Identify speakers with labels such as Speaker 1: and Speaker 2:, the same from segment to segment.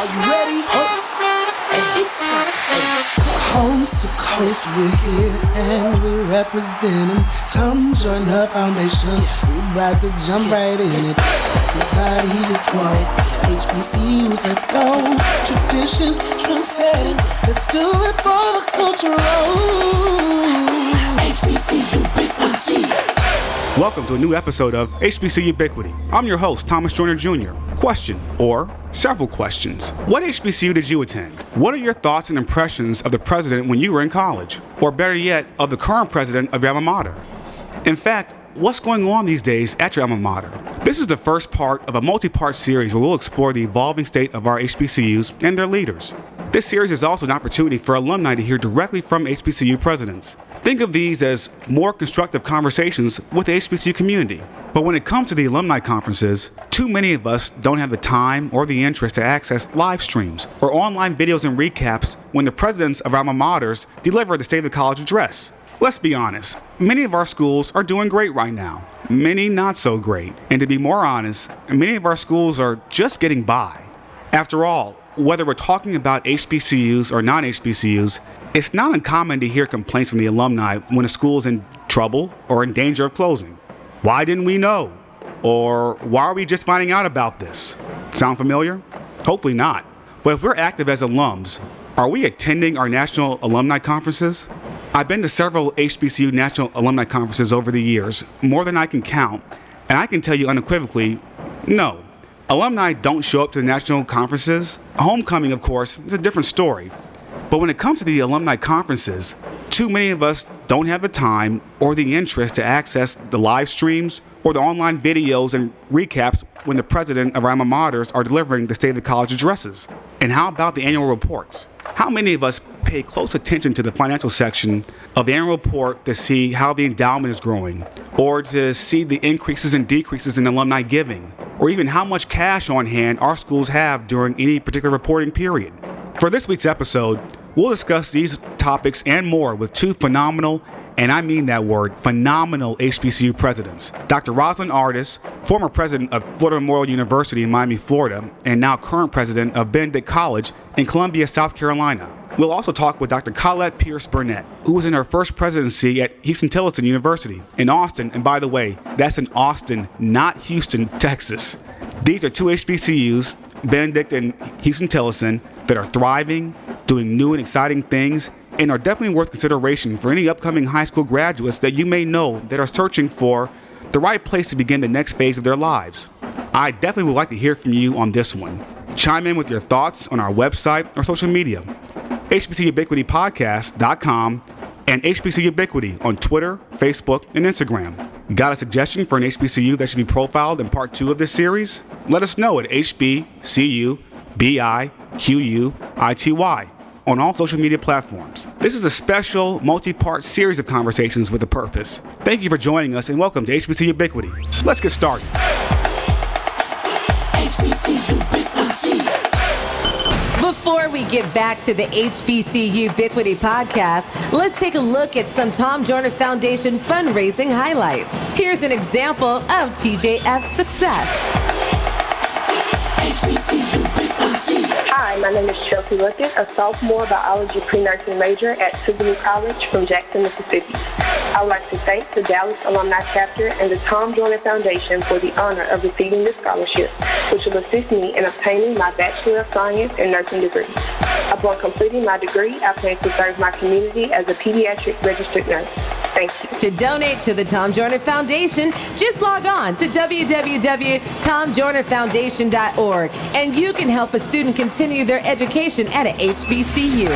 Speaker 1: Are you ready? Coast to coast, we're here and we representing. Tom join her foundation. We about to jump right in it. The body is woke. HBCUs, let's go. Tradition, trendsetting. Let's do it for the culture. HBCUbiquity.
Speaker 2: Welcome to a new episode of HBCUbiquity. I'm your host, Thomas Joyner Jr. Question, or several questions. What HBCU did you attend? What are your thoughts and impressions of the president when you were in college? Or better yet, of the current president of your alma mater? In fact, what's going on these days at your alma mater? This is the first part of a multi-part series where we'll explore the evolving state of our HBCUs and their leaders. This series is also an opportunity for alumni to hear directly from HBCU presidents. Think of these as more constructive conversations with the HBCU community. But when it comes to the alumni conferences, too many of us don't have the time or the interest to access live streams or online videos and recaps when the presidents of alma maters deliver the State of the College address. Let's be honest, many of our schools are doing great right now, many not so great. And to be more honest, many of our schools are just getting by. After all, whether we're talking about HBCUs or non-HBCUs, it's not uncommon to hear complaints from the alumni when a school is in trouble or in danger of closing. Why didn't we know? Or why are we just finding out about this? Sound familiar? Hopefully not. But if we're active as alums, are we attending our national alumni conferences? I've been to several HBCU national alumni conferences over the years, more than I can count, and I can tell you unequivocally, no. Alumni don't show up to the national conferences. Homecoming, of course, is a different story. But when it comes to the alumni conferences, too many of us don't have the time or the interest to access the live streams or the online videos and recaps when the president of our alma maters are delivering the State of the College addresses. And how about the annual reports? How many of us pay close attention to the financial section of the annual report to see how the endowment is growing, or to see the increases and decreases in alumni giving, or even how much cash on hand our schools have during any particular reporting period? For this week's episode, we'll discuss these topics and more with two phenomenal, and I mean that word, phenomenal HBCU presidents. Dr. Roslyn Artis, former president of Florida Memorial University in Miami, Florida, and now current president of Benedict College in Columbia, South Carolina. We'll also talk with Dr. Colette Burnette, who was in her first presidency at Huston-Tillotson University in Austin. And by the way, that's in Austin, not Houston, Texas. These are two HBCUs, Benedict and Huston-Tillotson, that are thriving, doing new and exciting things, and are definitely worth consideration for any upcoming high school graduates that you may know that are searching for the right place to begin the next phase of their lives. I definitely would like to hear from you on this one. Chime in with your thoughts on our website or social media, HBCUbiquitypodcast.com and HBCUbiquity on Twitter, Facebook, and Instagram. Got a suggestion for an HBCU that should be profiled in part 2 of this series? Let us know at HBCUbiquity on all social media platforms. This is a special multi-part series of conversations with a purpose. Thank you for joining us and welcome to HBCUbiquity. Let's get started.
Speaker 3: Before we get back to the HBCUbiquity podcast, let's take a look at some Tom Joyner Foundation fundraising highlights. Here's an example of TJF's success.
Speaker 4: Hi, my name is Chelsea Luckett, a sophomore biology pre-nursing major at Sigourney College from Jackson, Mississippi. I would like to thank the Dallas Alumni Chapter and the Tom Joyner Foundation for the honor of receiving this scholarship, which will assist me in obtaining my Bachelor of Science in Nursing degree. Upon completing my degree, I plan to serve my community as a pediatric registered nurse. Thank you.
Speaker 3: To donate to the Tom Joyner Foundation, just log on to www.tomjoynerfoundation.org and you can help a student continue their education at a HBCU.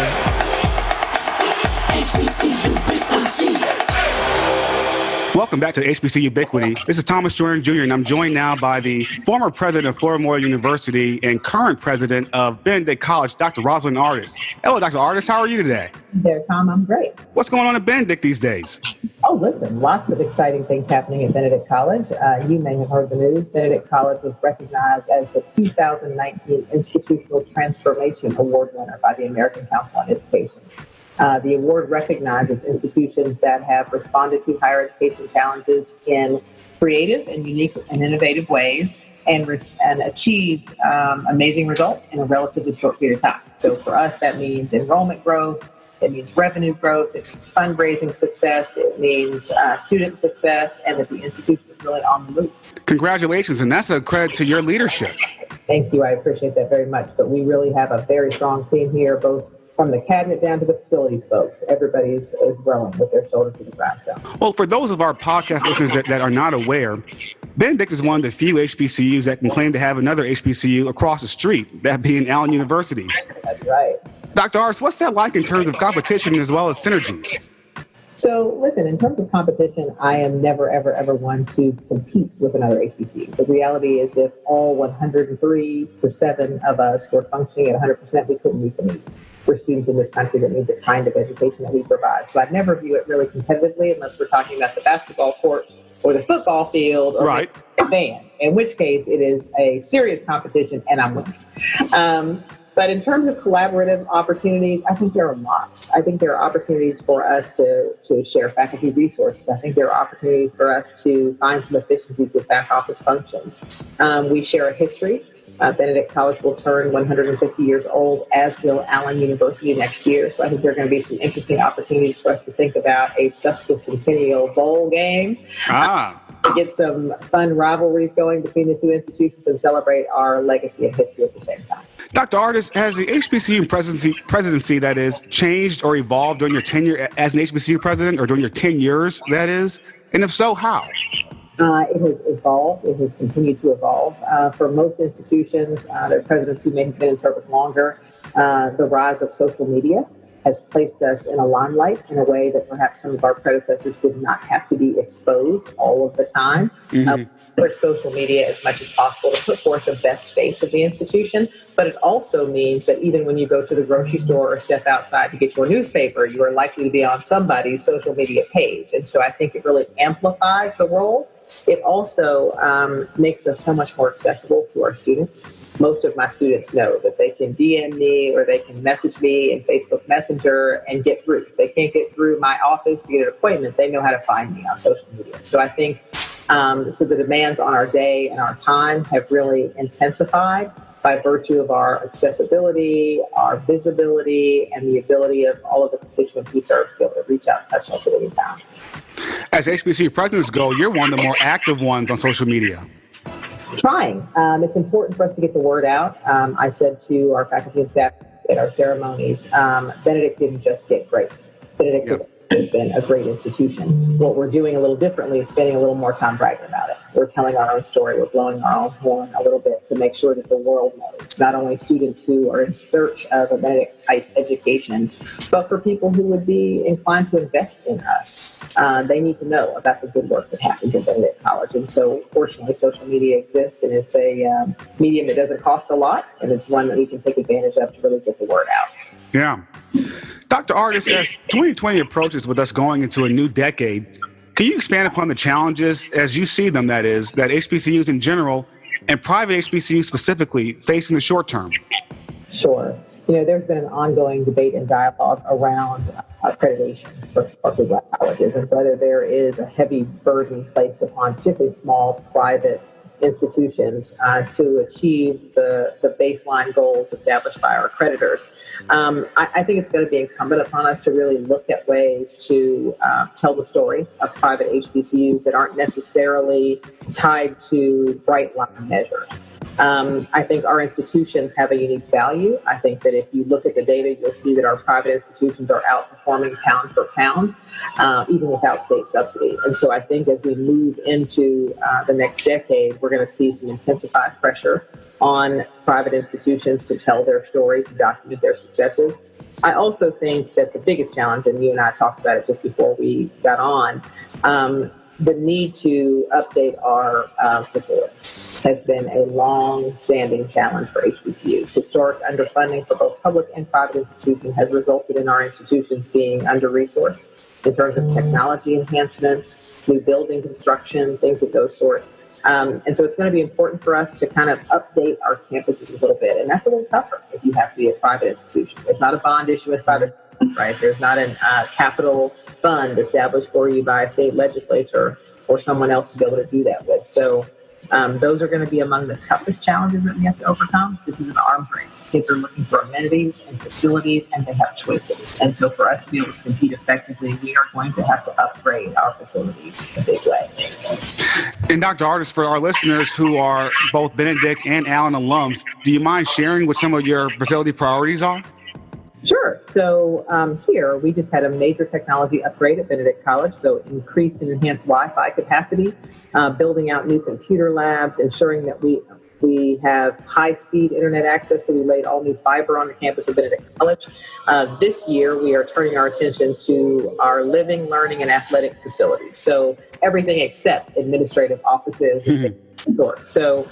Speaker 2: Welcome back to HBCUbiquity. This is Thomas Joyner Jr., and I'm joined now by the former president of Florida Memorial University and current president of Benedict College, Dr. Roslyn Artis. Hello, Dr. Artis. How are you today?
Speaker 5: There, Tom. I'm great.
Speaker 2: What's going on at Benedict these days?
Speaker 5: Oh, listen, lots of exciting things happening at Benedict College. You may have heard the news. Benedict College was recognized as the 2019 Institutional Transformation Award winner by the American Council on Education. The award recognizes institutions that have responded to higher education challenges in creative and unique and innovative ways and achieved amazing results in a relatively short period of time. So for us, that means enrollment growth, it means revenue growth, it means fundraising success, it means student success, and that the institution is really on the move.
Speaker 2: Congratulations, and that's a credit to your leadership.
Speaker 5: Thank you. I appreciate that very much. But we really have a very strong team here, both from the cabinet down to the facilities folks. Everybody is rolling with their shoulder to the grindstone.
Speaker 2: Well, for those of our podcast listeners that are not aware, Benedict is one of the few HBCUs that can claim to have another HBCU across the street, that being Allen University.
Speaker 5: That's right.
Speaker 2: Dr. Artis, what's that like in terms of competition as well as synergies?
Speaker 5: So listen, in terms of competition, I am never, ever, ever one to compete with another HBCU. The reality is if all 103 to 7 of us were functioning at 100%, we couldn't meet the need. We're students in this country that need the kind of education that we provide. So I'd never view it really competitively unless we're talking about the basketball court or the football field or
Speaker 2: right.
Speaker 5: the band, in which case it is a serious competition and I'm winning. But in terms of collaborative opportunities, I think there are lots. I think there are opportunities for us to share faculty resources. I think there are opportunities for us to find some efficiencies with back office functions. We share a history. Benedict College will turn 150 years old, as will Allen University next year. So I think there are going to be some interesting opportunities for us to think about a sesquicentennial bowl game. To get some fun rivalries going between the two institutions and celebrate our legacy and history at the same time.
Speaker 2: Dr. Artis, has the HBCU presidency, that is, changed or evolved during your tenure as an HBCU president, or during your 10 years, that is? And if so, how?
Speaker 5: It has evolved. It has continued to evolve. For most institutions, there are presidents who may have been in service longer. The rise of social media has placed us in a limelight in a way that perhaps some of our predecessors did not have to be exposed all of the time. For social media as much as possible to put forth the best face of the institution. But it also means that even when you go to the grocery store or step outside to get your newspaper, you are likely to be on somebody's social media page. And so I think it really amplifies the role. It also makes us so much more accessible to our students. Most of my students know that they can DM me or they can message me in Facebook Messenger and get through. If they can't get through my office to get an appointment, they know how to find me on social media. So I think so the demands on our day and our time have really intensified by virtue of our accessibility, our visibility, and the ability of all of the constituents we serve to be able to reach out and touch us at any time.
Speaker 2: As HBCU presidents go, you're one of the more active ones on social media.
Speaker 5: Trying. It's important for us to get the word out. I said to our faculty and staff at our ceremonies, Benedict didn't just get great. Benedict has been a great institution. What we're doing a little differently is spending a little more time bragging about it. We're telling our own story. We're blowing our own horn a little bit to make sure that the world knows, not only students who are in search of a Benedict-type education, but for people who would be inclined to invest in us. They need to know about the good work that happens at Benedict College. And so, fortunately, social media exists, and it's a medium that doesn't cost a lot, and it's one that we can take advantage of to really get the word out.
Speaker 2: Yeah. Dr. Artis, as 2020 approaches with us going into a new decade, can you expand upon the challenges as you see them, that is, that HBCUs in general and private HBCUs specifically face in the short term? Sure.
Speaker 5: There's been an ongoing debate and dialogue around accreditation for Sparkly Black colleges and whether there is a heavy burden placed upon particularly small private institutions to achieve the baseline goals established by our accreditors. I think it's going to be incumbent upon us to really look at ways to tell the story of private HBCUs that aren't necessarily tied to bright line measures. I think our institutions have a unique value. I think that if you look at the data, you'll see that our private institutions are outperforming pound for pound, even without state subsidy. And so I think as we move into the next decade, we're going to see some intensified pressure on private institutions to tell their story, to document their successes. I also think that the biggest challenge, and you and I talked about it just before we got on, the need to update our facilities has been a long-standing challenge for HBCUs. Historic underfunding for both public and private institutions has resulted in our institutions being under-resourced in terms of technology enhancements, new building construction, things of those sort. And so it's going to be important for us to kind of update our campuses a little bit. And that's a little tougher if you have to be a private institution. It's not a bond issuance by the state, right? There's not a capital fund established for you by a state legislature or someone else to be able to do that with. So Those are going to be among the toughest challenges that we have to overcome. This is an arms race. Kids are looking for amenities and facilities, and they have choices. And so for us to be able to compete effectively, we are going to have to upgrade our facilities in a big way.
Speaker 2: And Dr. Artis, for our listeners who are both Benedict and Allen alums, do you mind sharing what some of your facility priorities are?
Speaker 5: Sure. So here we just had a major technology upgrade at Benedict College. So increased and enhanced Wi-Fi capacity, building out new computer labs, ensuring that we have high-speed internet access. So we laid all new fiber on the campus of Benedict College. This year we are turning our attention to our living, learning, and athletic facilities. So everything except administrative offices and sorts. So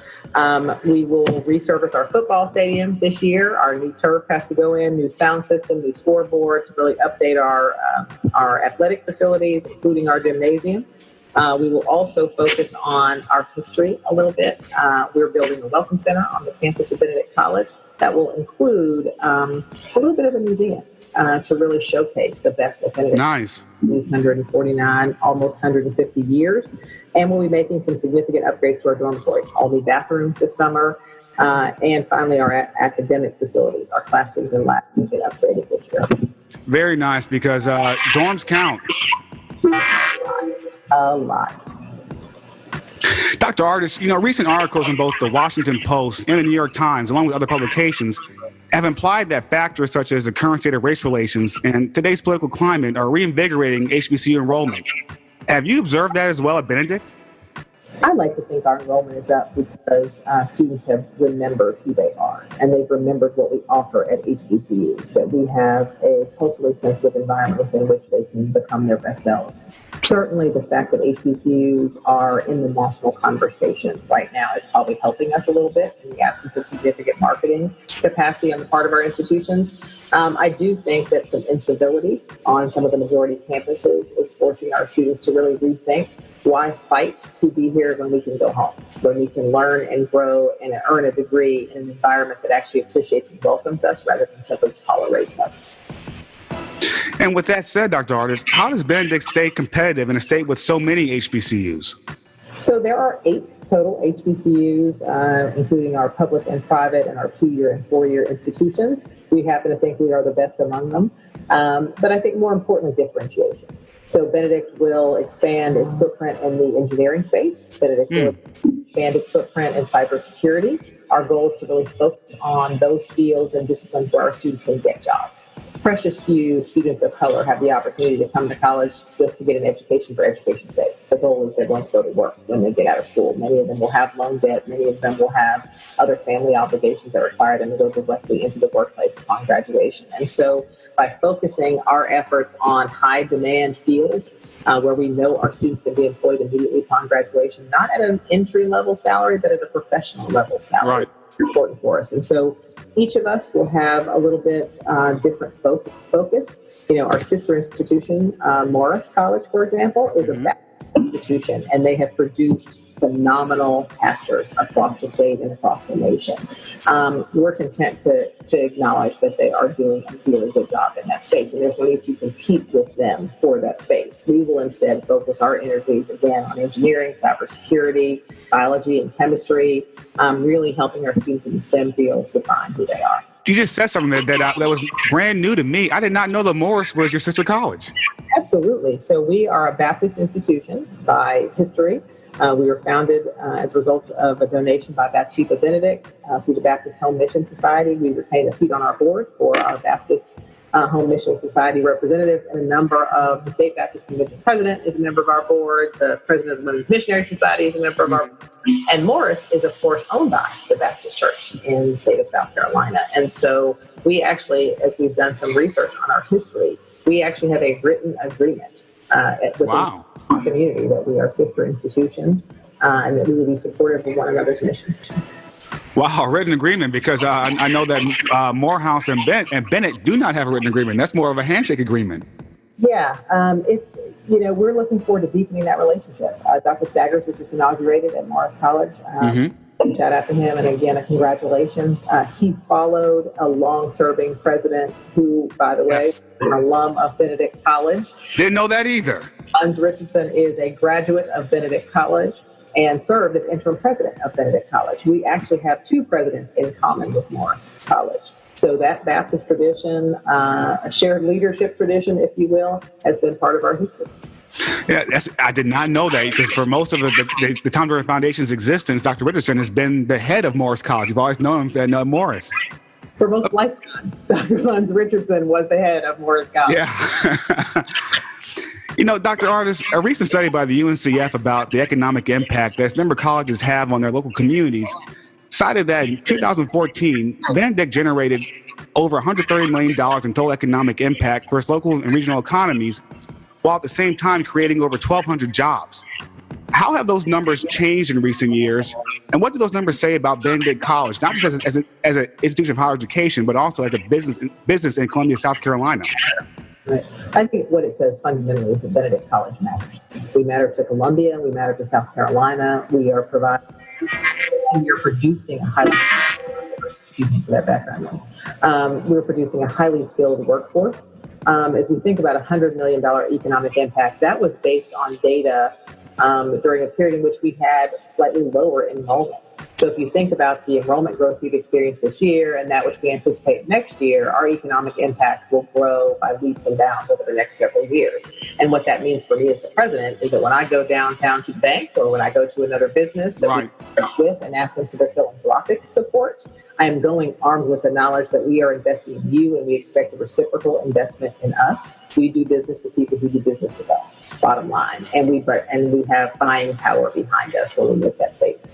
Speaker 5: we will resurface our football stadium this year. Our new turf has to go in, new sound system, new scoreboard to really update our athletic facilities, including our gymnasium. We will also focus on our history a little bit. We're building a welcome center on the campus of Benedict College that will include a little bit of a museum to really showcase the best of Benedict.
Speaker 2: Nice.
Speaker 5: These 149, almost 150 years. And we'll be making some significant upgrades to our dormitories, all new bathrooms this summer, and finally our academic facilities, our classrooms and labs will get upgraded this year.
Speaker 2: Very nice, because dorms count.
Speaker 5: A lot.
Speaker 2: Dr. Artis, recent articles in both the Washington Post and the New York Times, along with other publications, have implied that factors such as the current state of race relations and today's political climate are reinvigorating HBCU enrollment. Have you observed that as well at Benedict?
Speaker 5: I like to think our enrollment is up because students have remembered who they are, and they've remembered what we offer at HBCUs, that we have a culturally sensitive environment within which they can become their best selves. Certainly the fact that HBCUs are in the national conversation right now is probably helping us a little bit in the absence of significant marketing capacity on the part of our institutions. I do think that some incivility on some of the majority campuses is forcing our students to really rethink why fight to be here when we can go home, when we can learn and grow and earn a degree in an environment that actually appreciates and welcomes us rather than simply tolerates us.
Speaker 2: And with that said, Dr. Artis, how does Benedict stay competitive in a state with so many HBCUs?
Speaker 5: So there are 8 total HBCUs, including our public and private and our 2-year and 4-year institutions. We happen to think we are the best among them. But I think more importantly, differentiation. So Benedict will expand its footprint in the engineering space. Benedict will expand its footprint in cybersecurity. Our goal is to really focus on those fields and disciplines where our students can get jobs. Precious few students of color have the opportunity to come to college just to get an education for education's sake. The goal is they're going to go to work when they get out of school. Many of them will have loan debt. Many of them will have other family obligations that require them to go directly into the workplace upon graduation. And so by focusing our efforts on high demand fields where we know our students can be employed immediately upon graduation, not at an entry level salary, but at a professional level salary. Right. Important for us. And so each of us will have a little bit different focus. Our sister institution, Morris College, for example, is a Baptist institution, and they have produced phenomenal pastors across the state and across the nation. We're content to acknowledge that they are doing a really good job in that space, and there's no need to compete with them for that space. We will instead focus our energies again on engineering, cybersecurity, biology, and chemistry, really helping our students in the STEM fields to find who they are.
Speaker 2: You just said something that was brand new to me. I did not know that Morris was your sister college.
Speaker 5: Absolutely. So we are a Baptist institution by history. We were founded as a result of a donation by Bathsheba Benedict through the Baptist Home Mission Society. We retain a seat on our board for our Baptist Home Mission Society representatives, and a number of the State Baptist Convention president is a member of our board. The president of the Women's Missionary Society is a member of our board. And Morris is, of course, owned by the Baptist Church in the state of South Carolina. And so we actually, as we've done some research on our history, we actually have a written agreement within the community that we are sister institutions and that we will be supportive of one another's missions.
Speaker 2: Wow, written agreement, because I know that Morehouse and Bennett do not have a written agreement. That's more of a handshake agreement.
Speaker 5: Yeah, it's, we're looking forward to deepening that relationship. Dr. Staggers was just inaugurated at Morris College. Shout out to him. And again, congratulations. He followed a long-serving president who, by the way, is an alum of Benedict College.
Speaker 2: Didn't know that either.
Speaker 5: Hans Richardson is a graduate of Benedict College. and served as interim president of Benedict College. We actually have two presidents in common with Morris College. So that Baptist tradition, a shared leadership tradition, if you will, has been part of our history.
Speaker 2: Yeah, I did not know that, because for most of the Tom Jordan Foundation's existence, Dr. Richardson has been the head of Morris College. You've always known him at Morris.
Speaker 5: For most lifetimes, Dr. Lund Richardson was the head of Morris College.
Speaker 2: Yeah. You know, Dr. Artis, a recent study by the UNCF about the economic impact that its member colleges have on their local communities cited that in 2014, Benedict generated over $130 million in total economic impact for its local and regional economies, while at the same time creating over 1,200 jobs. How have those numbers changed in recent years, and what do those numbers say about Benedict College, not just as an institution of higher education, but also as a business in Columbia, South Carolina?
Speaker 5: Right. I think what it says fundamentally is that Benedict College matters. We matter to Columbia, we matter to South Carolina. We are providing, and you're producing a highly, excuse me for that background noise. We're producing a highly skilled workforce. As we think about $100 million economic impact, that was based on data during a period in which we had slightly lower enrollment. So if you think about the enrollment growth we've experienced this year and that which we anticipate next year, our economic impact will grow by leaps and bounds over the next several years. And what that means for me as the president is that when I go downtown to the bank or when I go to another business that we work with and ask them for their philanthropic support, I am going armed with the knowledge that we are investing in you and we expect a reciprocal investment in us. We do business with people who do business with us, bottom line. And we have buying power behind us when we make that statement.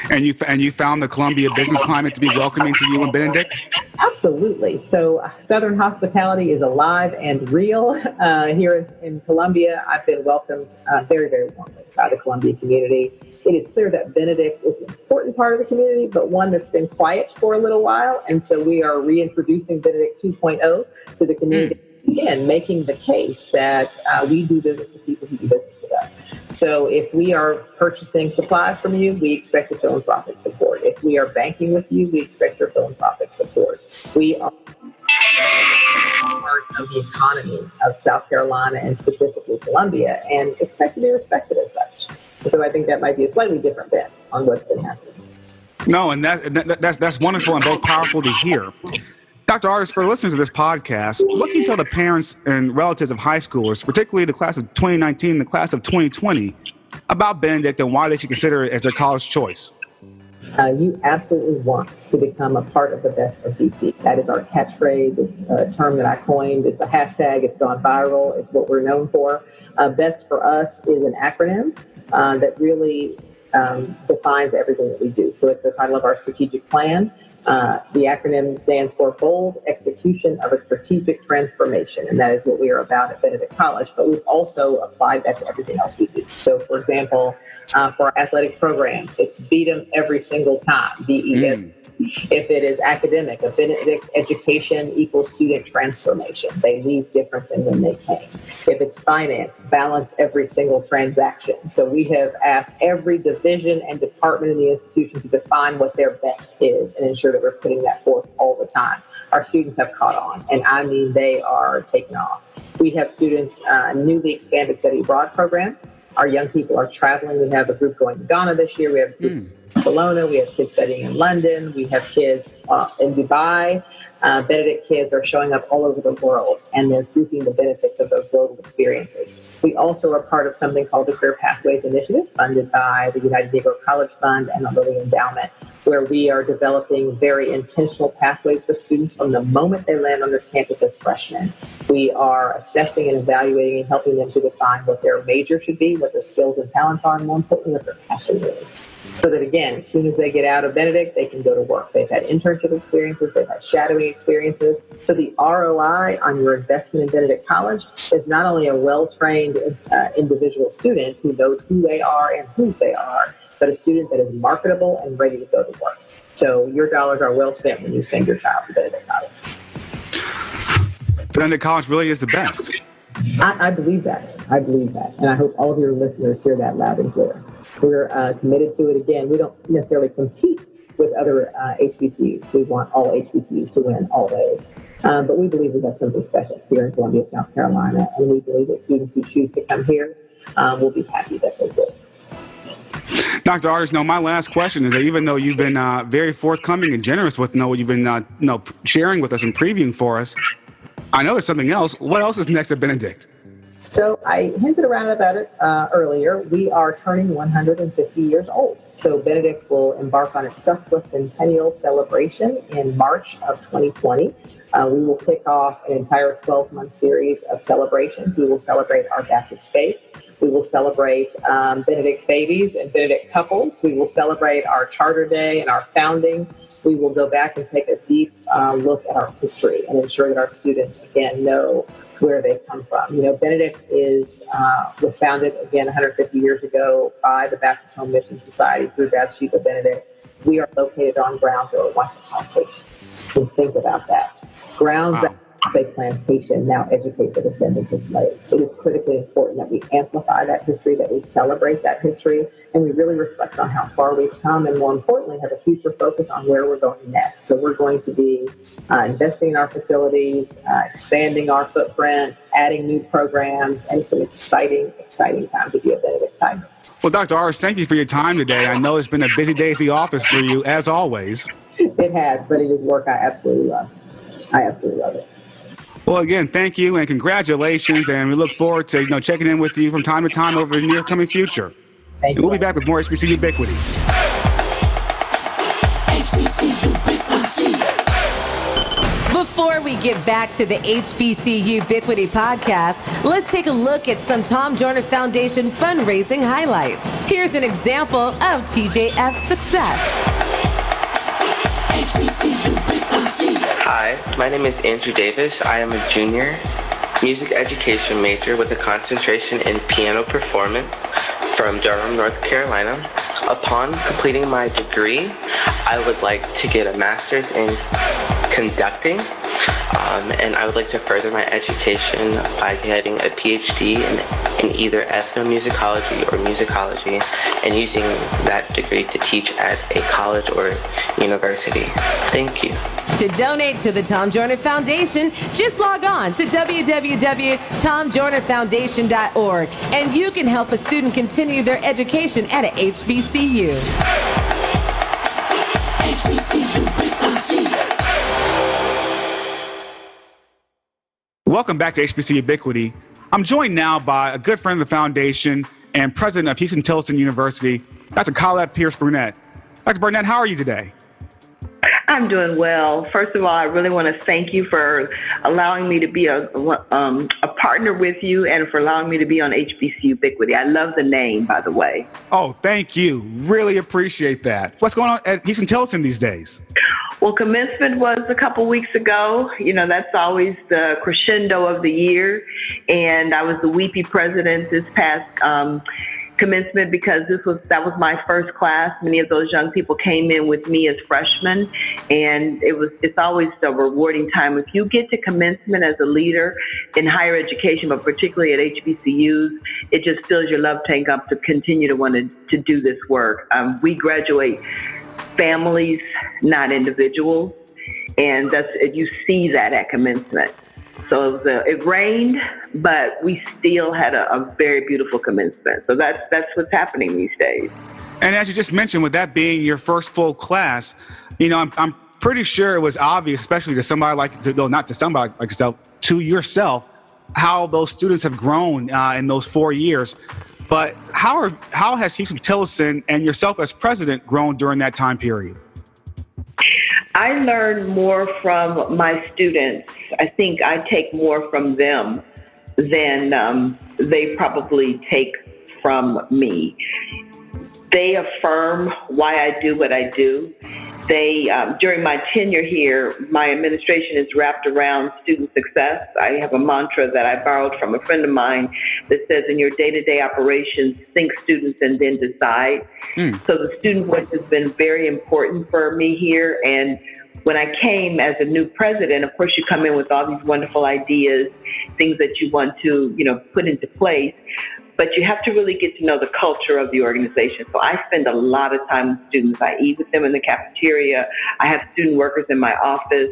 Speaker 2: And you found the Columbia business climate to be welcoming to you and Benedict?
Speaker 5: Absolutely. So Southern hospitality is alive and real. Here in Columbia, I've been welcomed very, very warmly by the Columbia community. It is clear that Benedict is an important part of the community, but one that's been quiet for a little while. And so we are reintroducing Benedict 2.0 to the community. Again, making the case that we do business with people who do business with us. So if we are purchasing supplies from you, we expect your philanthropic support. If we are banking with you, we expect your philanthropic support. We are part of the economy of South Carolina and specifically Columbia and expect to be respected as such. So I think that might be a slightly different bent on what's been happening.
Speaker 2: No, and that's wonderful and both powerful to hear. Dr. Artis, for listeners of this podcast, what can you tell the parents and relatives of high schoolers, particularly the class of 2019 and the class of 2020, about Benedict and why they should consider it as their college choice?
Speaker 5: You absolutely want to become a part of the best of DC. That is our catchphrase. It's a term that I coined. It's a hashtag. It's gone viral. It's what we're known for. Best for us is an acronym that really defines everything that we do. So it's the title of our strategic plan. The acronym stands for Bold Execution of a Strategic Transformation, and that is what we are about at Benedict College, but we've also applied that to everything else we do. So, for example, for our athletic programs, it's beat them every single time, BEM. If it is academic, a Benedict education equals student transformation. They leave different than when they came. If it's finance, balance every single transaction. So we have asked every division and department in the institution to define what their best is and ensure that we're putting that forth all the time. Our students have caught on, and I mean they are taking off. We have students, newly expanded study abroad program. Our young people are traveling. We have a group going to Ghana this year. We have a group in Barcelona. We have kids studying in London. We have kids in Dubai. Benedict kids are showing up all over the world, and they're reaping the benefits of those global experiences. We also are part of something called the Career Pathways Initiative, funded by the United Negro College Fund and the Lilly Endowment, where we are developing very intentional pathways for students from the moment they land on this campus as freshmen. We are assessing and evaluating and helping them to define what their major should be, what their skills and talents are, and more importantly, what their passion is. So that, again, as soon as they get out of Benedict, they can go to work. They've had internship experiences, they've had shadowing experiences. So the ROI on your investment in Benedict College is not only a well-trained individual student who knows who they are and whose they are, but a student that is marketable and ready to go to work. So your dollars are well spent when you send your child to Benedict College.
Speaker 2: Benedict College really is the best.
Speaker 5: I believe that. I believe that. And I hope all of your listeners hear that loud and clear. We're committed to it. Again, we don't necessarily compete with other HBCUs. We want all HBCUs to win always. But we believe we've got something special here in Columbia, South Carolina. And we believe that students who choose to come here will be happy that they did.
Speaker 2: Dr. Artis, my last question is that even though you've been very forthcoming and generous with what you've been sharing with us and previewing for us, I know there's something else. What else is next at Benedict?
Speaker 5: So I hinted around about it earlier. We are turning 150 years old. So Benedict will embark on its sesquicentennial celebration in March of 2020. We will kick off an entire 12-month series of celebrations. We will celebrate our Baptist faith. We will celebrate Benedict babies and Benedict couples. We will celebrate our Charter Day and our founding. We will go back and take a deep look at our history and ensure that our students, again, know where they come from. Benedict was founded, again, 150 years ago by the Baptist Home Mission Society through Bathsheba Benedict. We are located on grounds that were once a plantation. So think about that. Grounds that a plantation now educate the descendants of slaves. It is critically important that we amplify that history, that we celebrate that history, and we really reflect on how far we've come, and more importantly, have a future focus on where we're going next. So we're going to be investing in our facilities, expanding our footprint, adding new programs, and it's an exciting time to be a Benedict Tiger.
Speaker 2: Well, Dr. Artis, thank you for your time today. I know it's been a busy day at the office for you, as always.
Speaker 5: It has, but it is work I absolutely love. I absolutely love it.
Speaker 2: Well, again, thank you and congratulations, and we look forward to checking in with you from time to time over the near coming future.
Speaker 5: Thank you.
Speaker 2: We'll be back with more HBCUbiquity.
Speaker 3: Before we get back to the HBCUbiquity podcast, let's take a look at some Tom Joyner Foundation fundraising highlights. Here's an example of TJF's success.
Speaker 6: Hi, my name is Andrew Davis. I am a junior music education major with a concentration in piano performance from Durham, North Carolina. Upon completing my degree, I would like to get a master's in conducting, and I would like to further my education by getting a PhD in either ethnomusicology or musicology, and using that degree to teach at a college or university. Thank you.
Speaker 3: To donate to the Tom Joyner Foundation, just log on to www.tomjoynerfoundation.org, and you can help a student continue their education at a HBCU.
Speaker 2: Welcome back to HBCUbiquity. I'm joined now by a good friend of the foundation and president of Huston-Tillotson University, Dr. Colette Burnette. Dr. Burnette, how are you today?
Speaker 7: I'm doing well. First of all, I really want to thank you for allowing me to be a partner with you and for allowing me to be on HBCUbiquity. I love the name, by the way.
Speaker 2: Oh, thank you. Really appreciate that. What's going on at Huston-Tillotson these days?
Speaker 7: Well, commencement was a couple weeks ago. That's always the crescendo of the year. And I was the weepy president this past commencement because that was my first class. Many of those young people came in with me as freshmen, and it's always a rewarding time. If you get to commencement as a leader in higher education, but particularly at HBCUs, it just fills your love tank up to continue to want to do this work. We graduate families, not individuals, and you see that at commencement. So it rained, but we still had a very beautiful commencement. So that's what's happening these days.
Speaker 2: And as you just mentioned, with that being your first full class, I'm pretty sure it was obvious, especially to somebody not to somebody like yourself, to yourself, how those students have grown in those 4 years. But how has Huston-Tillotson and yourself as president grown during that time period?
Speaker 7: I learn more from my students. I think I take more from them than they probably take from me. They affirm why I do what I do. They, during my tenure here, my administration is wrapped around student success. I have a mantra that I borrowed from a friend of mine that says, in your day-to-day operations, think students and then decide. So the student voice has been very important for me here. And when I came as a new president, of course, you come in with all these wonderful ideas, things that you want to, put into place. But you have to really get to know the culture of the organization. So I spend a lot of time with students. I eat with them in the cafeteria. I have student workers in my office.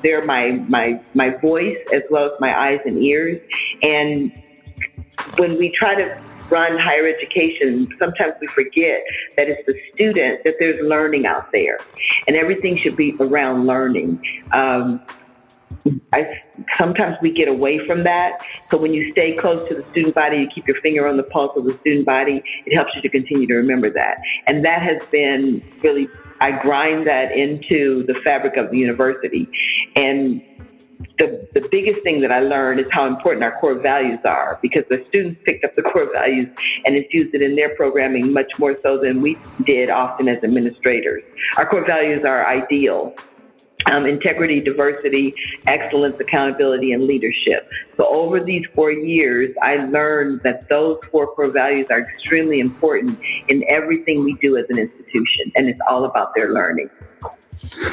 Speaker 7: They're my voice as well as my eyes and ears. And when we try to run higher education, sometimes we forget that it's the student, that there's learning out there, and everything should be around learning. Sometimes we get away from that. So when you stay close to the student body, you keep your finger on the pulse of the student body, it helps you to continue to remember that. And that has been really, I grind that into the fabric of the university. And the biggest thing that I learned is how important our core values are, because the students picked up the core values and infused it in their programming much more so than we did often as administrators. Our core values are ideal. Integrity, diversity, excellence, accountability, and leadership. So over these 4 years, I learned that those 4 core values are extremely important in everything we do as an institution, and it's all about their learning.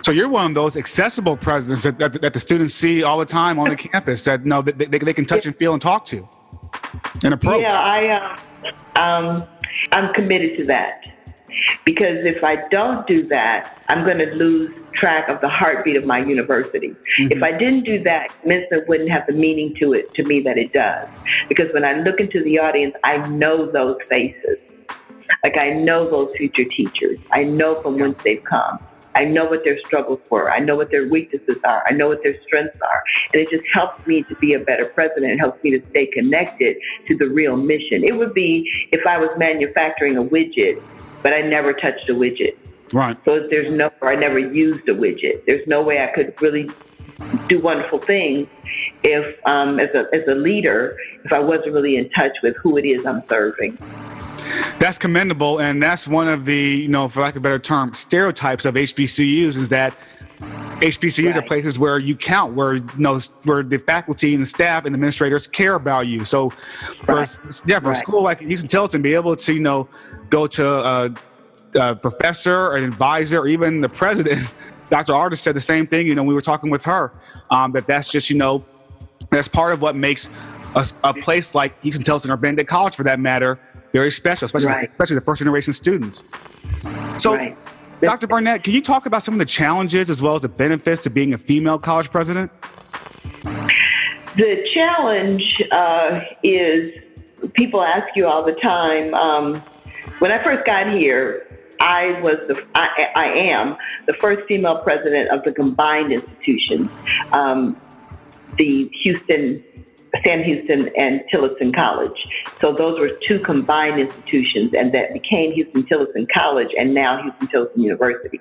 Speaker 2: So you're one of those accessible presidents that the students see all the time on the campus that they can touch and feel and talk to and approach.
Speaker 7: Yeah, I'm committed to that. Because if I don't do that, I'm going to lose track of the heartbeat of my university. Mm-hmm. If I didn't do that, commencement wouldn't have the meaning to it, to me, that it does. Because when I look into the audience, I know those faces. Like, I know those future teachers. I know from whence they've come. I know what their struggles were. I know what their weaknesses are. I know what their strengths are. And it just helps me to be a better president. It helps me to stay connected to the real mission. It would be if I was manufacturing a widget, but I never touched a widget.
Speaker 2: Right.
Speaker 7: So I never used a widget. There's no way I could really do wonderful things if, as a leader, if I wasn't really in touch with who it is I'm serving.
Speaker 2: That's commendable, and that's one of the, for lack of a better term, stereotypes of HBCUs is that HBCUs are places where you count, where the faculty and the staff and the administrators care about you. So for a school like Huston-Tillotson, be able to go to a professor or an advisor or even the president. Dr. Artis said the same thing. We were talking with her that's just that's part of what makes a place like Huston-Tillotson or Benedict College, for that matter, very special, especially the first generation students. So. Right. Dr. Burnette, can you talk about some of the challenges as well as the benefits to being a female college president?
Speaker 7: The challenge is people ask you all the time. When I first got here, I am the first female president of the combined institutions, the Sam Houston and Tillotson College. So those were 2 combined institutions, and that became Huston-Tillotson College and now Huston-Tillotson University.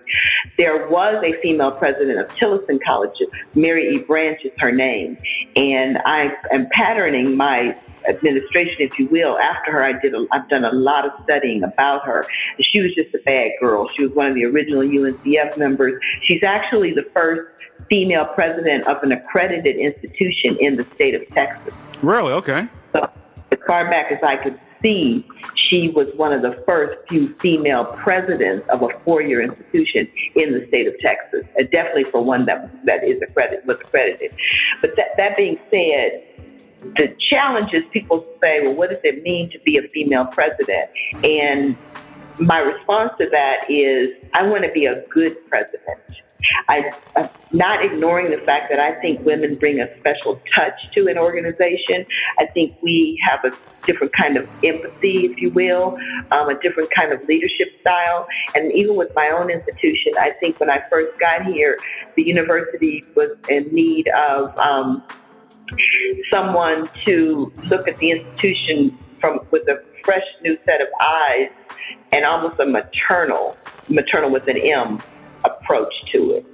Speaker 7: There was a female president of Tillotson College, Mary E. Branch is her name, and I am patterning my administration, if you will, after her. I've done a lot of studying about her. She was just a bad girl. She was one of the original UNCF members. She's actually the first female president of an accredited institution in the state of Texas.
Speaker 2: Really? Okay.
Speaker 7: So as far back as I could see, she was one of the first few female presidents of a 4-year institution in the state of Texas, definitely for one that was accredited. But that being said, the challenge is people say, well, what does it mean to be a female president? And my response to that is, I want to be a good president. I'm not ignoring the fact that I think women bring a special touch to an organization. I think we have a different kind of empathy, if you will, a different kind of leadership style. And even with my own institution, I think when I first got here, the university was in need of someone to look at the institution with a fresh new set of eyes and almost a maternal with an M approach to it.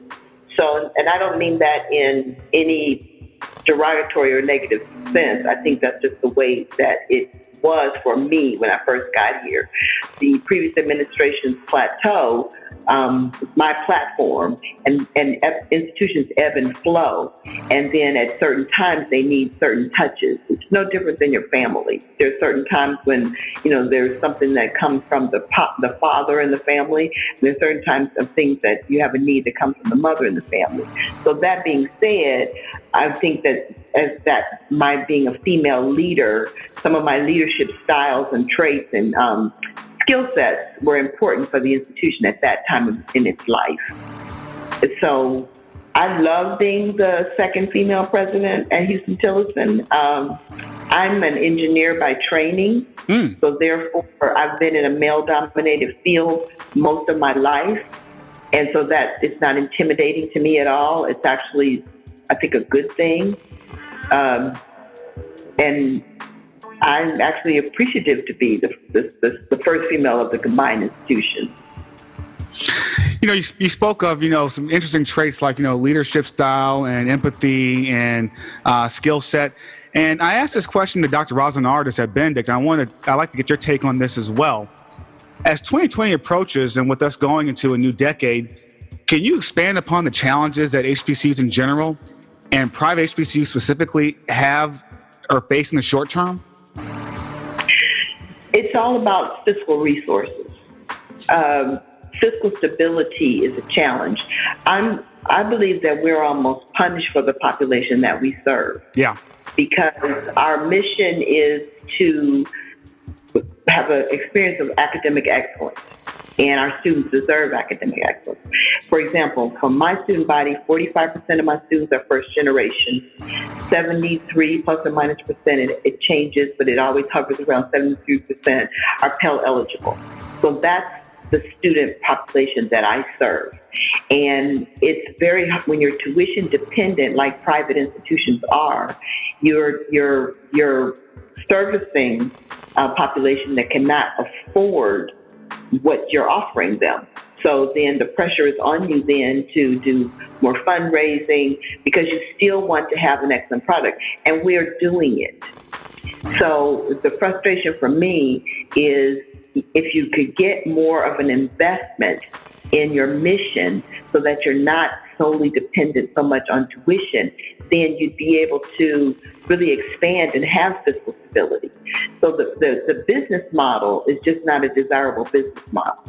Speaker 7: So, and I don't mean that in any derogatory or negative sense. I think that's just the way that it was for me when I first got here. The previous administration's plateau, my platform, and institutions ebb and flow. And then at certain times, they need certain touches. It's no different than your family. There are certain times when, there's something that comes from the father in the family. And there's certain times of things that you have a need that comes from the mother in the family. So that being said, I think that my being a female leader, some of my leadership styles and traits and skill sets were important for the institution at that time in its life. So I love being the second female president at Huston-Tillotson. I'm an engineer by training, so therefore I've been in a male-dominated field most of my life, and so that it's not intimidating to me at all. It's actually, I think, a good thing, and I'm actually appreciative to be the first female of the combined institution.
Speaker 2: You know, you spoke of, some interesting traits like, leadership style and empathy and skill set. And I asked this question to Dr. Roslyn Artis at Benedict. I'd like to get your take on this as well. As 2020 approaches and with us going into a new decade, can you expand upon the challenges that HBCUs in general and private HBCUs specifically have or face in the short term?
Speaker 7: It's all about fiscal resources. Fiscal stability is a challenge. I believe that we're almost punished for the population that we serve.
Speaker 2: Yeah.
Speaker 7: Because our mission is to have an experience of academic excellence, and our students deserve academic excellence. For example, from my student body, 45% of my students are first generation, 73 plus or minus percent, it changes, but it always hovers around 73% are Pell eligible. So that's the student population that I serve. And it's very, when you're tuition dependent, like private institutions are, you're servicing a population that cannot afford what you're offering them. So then the pressure is on you then to do more fundraising because you still want to have an excellent product, and we're doing it. So the frustration for me is if you could get more of an investment in your mission so that you're not solely dependent so much on tuition, then you'd be able to really expand and have fiscal stability. So the business model is just not a desirable business model.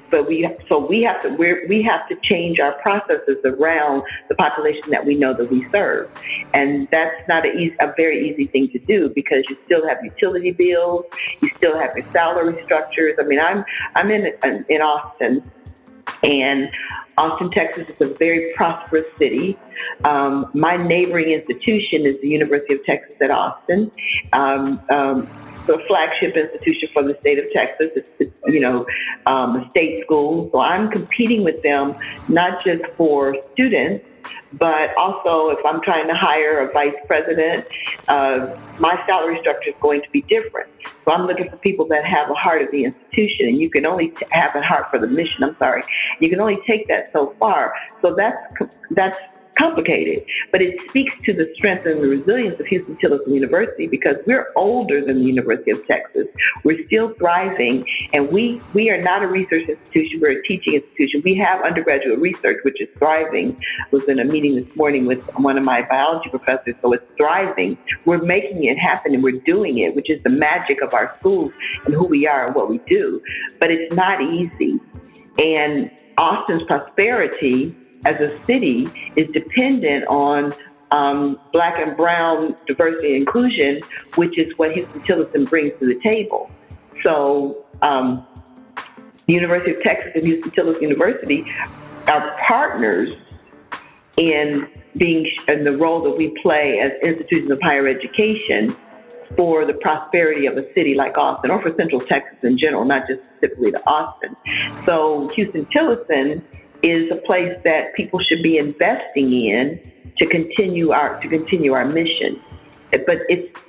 Speaker 7: But we have to change our processes around the population that we know that we serve, and that's not a very easy thing to do because you still have utility bills, you still have your salary structures. I mean, I'm in Austin, and Austin, Texas is a very prosperous city. My neighboring institution is the University of Texas at Austin. The flagship institution for the state of Texas. It's a state school. So I'm competing with them, not just for students, but also if I'm trying to hire a vice president, my salary structure is going to be different. So I'm looking for people that have a heart of the institution, and you can only have a heart for the mission. You can only take that so far. So that's complicated, but it speaks to the strength and the resilience of Huston-Tillotson University because we're older than the University of Texas. We're still thriving, and we are not a research institution, we're a teaching institution. We have undergraduate research, which is thriving. I was in a meeting this morning with one of my biology professors, so it's thriving. We're making it happen, and we're doing it, which is the magic of our schools and who we are and what we do. But it's not easy. And Austin's prosperity as a city is dependent on Black and brown diversity and inclusion, which is what Huston-Tillotson brings to the table. So the University of Texas and Huston-Tillotson University are partners in the role that we play as institutions of higher education for the prosperity of a city like Austin, or for Central Texas in general, not just specifically to Austin. So Huston-Tillotson is a place that people should be investing in to continue our mission. But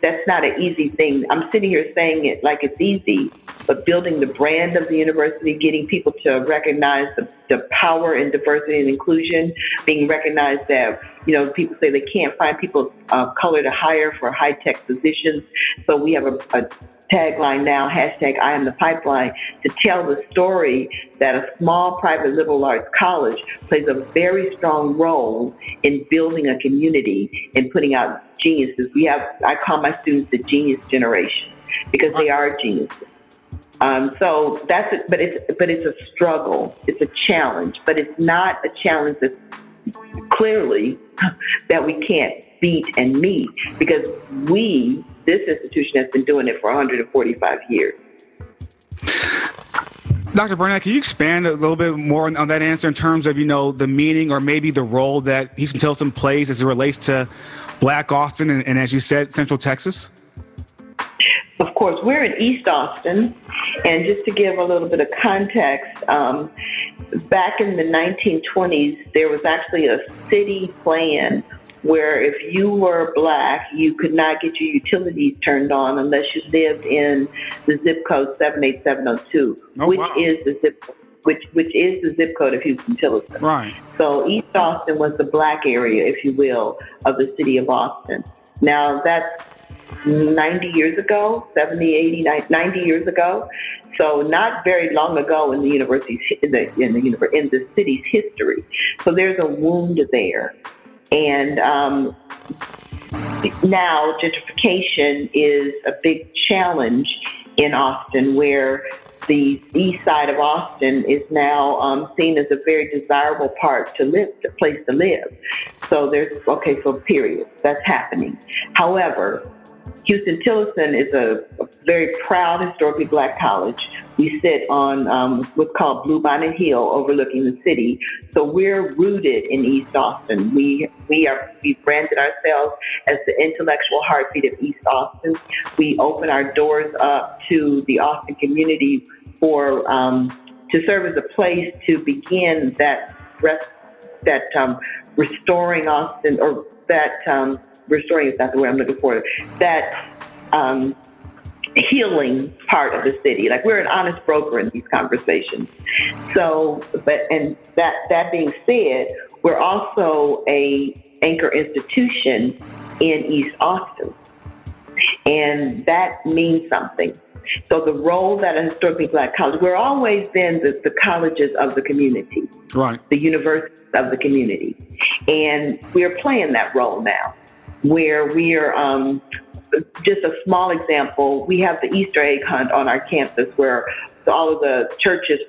Speaker 7: that's not an easy thing. I'm sitting here saying it like it's easy, but building the brand of the university, getting people to recognize the power in diversity and inclusion, being recognized that, people say they can't find people of color to hire for high-tech positions. So we have a tagline now, #IamThePipeline, to tell the story that a small private liberal arts college plays a very strong role in building a community and putting out geniuses. I call my students the genius generation because they are geniuses. So that's it, but it's a struggle. It's a challenge, but it's not a challenge that's clearly that we can't beat and meet because this institution has been doing it for 145 years.
Speaker 2: Dr. Burnette, can you expand a little bit more on that answer in terms of, the meaning or maybe the role that Huston-Tillotson plays as it relates to Black Austin and, as you said, Central Texas?
Speaker 7: Of course, we're in East Austin, and just to give a little bit of context, back in the 1920s, there was actually a city plan where if you were Black, you could not get your utilities turned on unless you lived in the zip code 78702, is the zip which is the zip code of Huston-Tillotson.
Speaker 2: Right.
Speaker 7: So East Austin was the Black area, if you will, of the city of Austin. Now that's 90 years ago, 70, 80, 90 years ago. So not very long ago in the university's in the city's history. So there's a wound there. And now gentrification is a big challenge in Austin, where the east side of Austin is now seen as a very desirable place to live. So period, that's happening. However, Huston-Tillotson is a very proud, historically Black college. We sit on what's called Bluebonnet Hill, overlooking the city. So we're rooted in East Austin. We branded ourselves as the intellectual heartbeat of East Austin. We open our doors up to the Austin community to serve as a place to begin restoring Austin, or that restoring is not the word I'm looking for, that healing part of the city. Like, we're an honest broker in these conversations. So, and that being said, we're also a anchor institution in East Austin. And that means something. So the role that a historically Black college, we're always been the colleges of the community,
Speaker 2: right?
Speaker 7: The universities of the community. And we're playing that role now, where we're, just a small example, we have the Easter egg hunt on our campus, where all of the churches,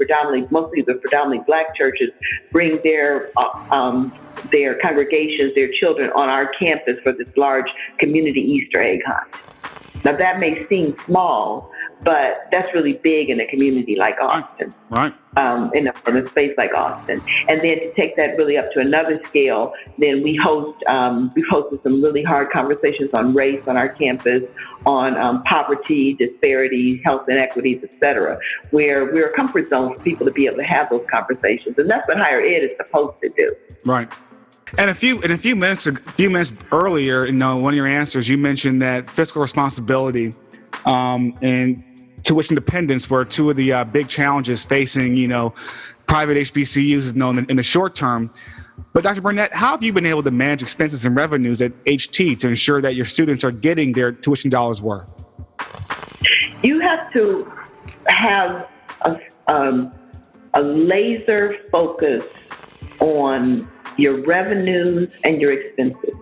Speaker 7: mostly the predominantly Black churches, bring their congregations, their children on our campus for this large community Easter egg hunt. Now, that may seem small, but that's really big in a community like Austin,
Speaker 2: right?
Speaker 7: In a space like Austin. And then to take that really up to another scale, then we've hosted some really hard conversations on race on our campus, on poverty, disparity, health inequities, et cetera, where we're a comfort zone for people to be able to have those conversations. And that's what higher ed is supposed to do.
Speaker 2: Right. And a few minutes earlier, in one of your answers, you mentioned that fiscal responsibility and tuition dependence were two of the big challenges facing, private HBCUs in the short term. But Dr. Burnette, how have you been able to manage expenses and revenues at HT to ensure that your students are getting their tuition dollars worth?
Speaker 7: You have to have a laser focus on your revenues and your expenses.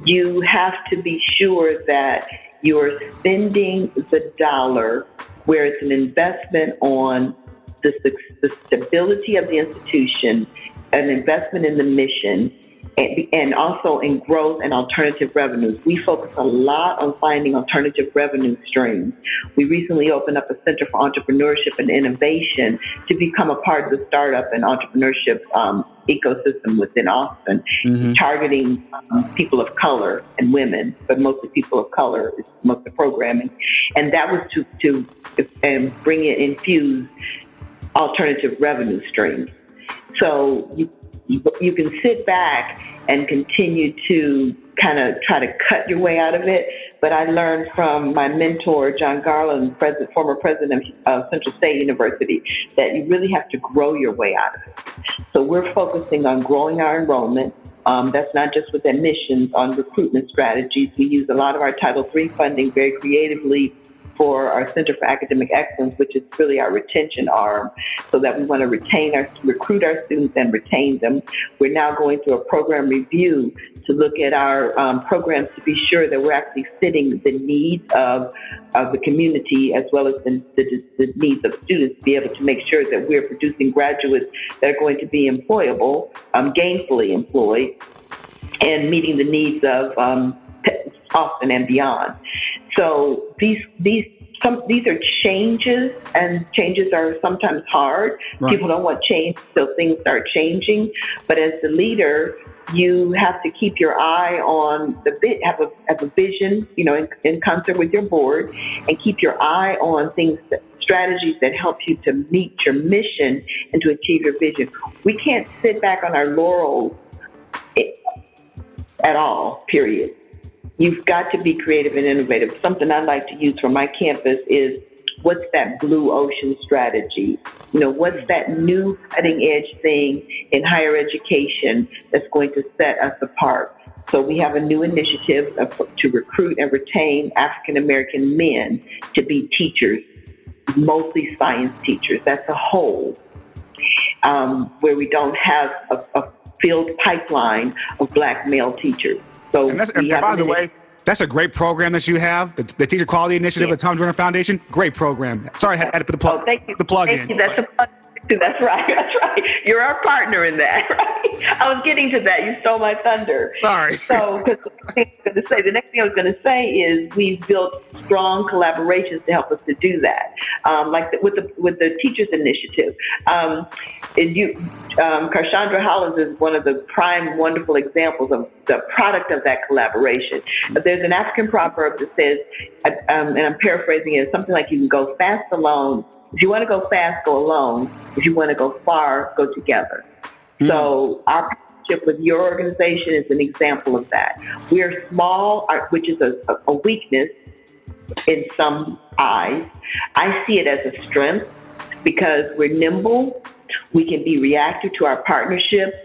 Speaker 7: You have to be sure that you're spending the dollar where it's an investment on the stability of the institution, an investment in the mission, and also in growth and alternative revenues. We focus a lot on finding alternative revenue streams. We recently opened up a Center for Entrepreneurship and Innovation to become a part of the startup and entrepreneurship ecosystem within Austin, targeting people of color and women, but mostly people of color is most of the programming. And that was to infuse alternative revenue streams. So you can sit back and continue to kind of try to cut your way out of it. But I learned from my mentor, John Garland, former president of Central State University, that you really have to grow your way out of it. So we're focusing on growing our enrollment. That's not just with admissions, on recruitment strategies. We use a lot of our Title III funding very creatively for our Center for Academic Excellence, which is really our retention arm, so that we want to recruit our students and retain them. We're now going through a program review to look at our programs to be sure that we're actually fitting the needs of the community as well as the needs of students, to be able to make sure that we're producing graduates that are going to be employable, gainfully employed, and meeting the needs of Austin and beyond. So these these are changes, and changes are sometimes hard.
Speaker 2: Right.
Speaker 7: People don't want change until things start changing. But as the leader, you have to keep your eye on have a vision, in concert with your board, and keep your eye on strategies that help you to meet your mission and to achieve your vision. We can't sit back on our laurels at all, period. You've got to be creative and innovative. Something I like to use for my campus is, what's that blue ocean strategy? What's that new cutting edge thing in higher education that's going to set us apart? So we have a new initiative to recruit and retain African American men to be teachers, mostly science teachers. That's a whole, where we don't have a filled pipeline of Black male teachers. So,
Speaker 2: and by the way, that's a great program that you have, the Teacher Quality Initiative, the Tom Jordan Foundation. Great program. Sorry, I had to put the plug in.
Speaker 7: You. That's a plug. That's right. That's right. You're our partner in that, right? I was getting to that. You stole my thunder.
Speaker 2: Sorry.
Speaker 7: So, the next thing I was going to say is we've built strong collaborations to help us to do that, with the Teachers Initiative. Carshandra Hollins is one of the prime, wonderful examples of the product of that collaboration. But there's an African proverb that says, and I'm paraphrasing it, something like, you can go fast alone. If you want to go fast, go alone. If you want to go far, go together. So our partnership with your organization is an example of that. We're small, which is a weakness in some eyes. I see it as a strength because we're nimble. We can be reactive to our partnerships.